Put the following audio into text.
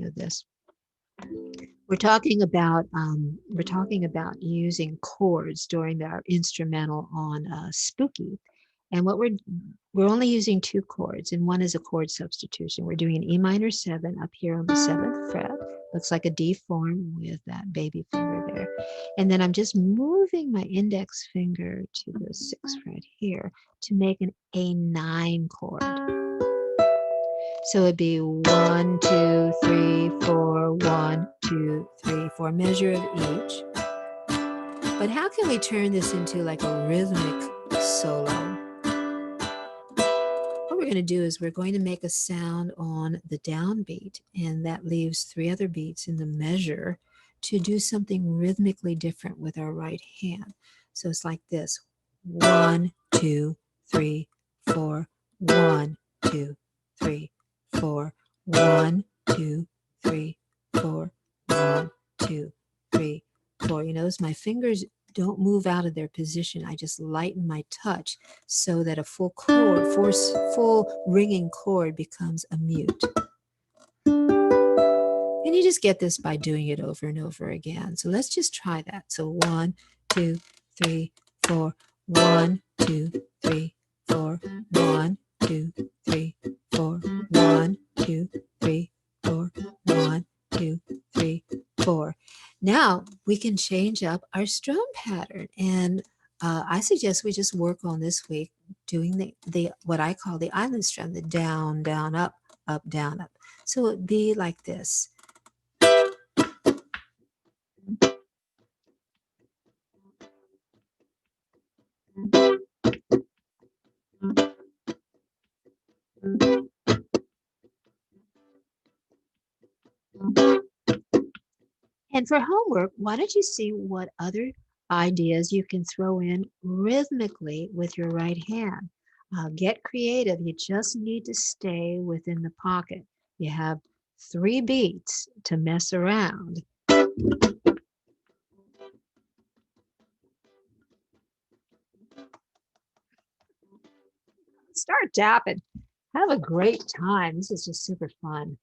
of this. We're talking about using chords during our instrumental on Spooky, and we're only using 2 chords, and one is a chord substitution. We're doing an E minor 7 up here on the 7th fret. Looks like a D form with that baby finger there. And then I'm just moving my index finger to the 6th fret here to make an A9 chord. So it'd be 1, 2, 3, 4, 1, 2, 3, 4, measure of each. But how can we turn this into like a rhythmic solo? What we're going to do is we're going to make a sound on the downbeat, and that leaves 3 other beats in the measure to do something rhythmically different with our right hand. So it's like this: 1, 2, 3, 4, 1, 2, 3, 4, 1, 2, 3, 4, 1, 2, 3, 4. You notice my fingers don't move out of their position. I just lighten my touch so that a full chord, full ringing chord becomes a mute. And you just get this by doing it over and over again. So let's just try that. So 1, 2, 3, 4, 1, 2, 3, 4, 1, 2, 3, 4, 1, 2, 3, 4, 1, 2, 3, 4. Now we can change up our strum pattern, and I suggest we just work on this week doing the what I call the island strum, the down, down, up, down, up. So it'd be like this. And for homework, why don't you see what other ideas you can throw in rhythmically with your right hand? Get creative. You just need to stay within the pocket. You have 3 beats to mess around. Start tapping. Have a great time. This is just super fun.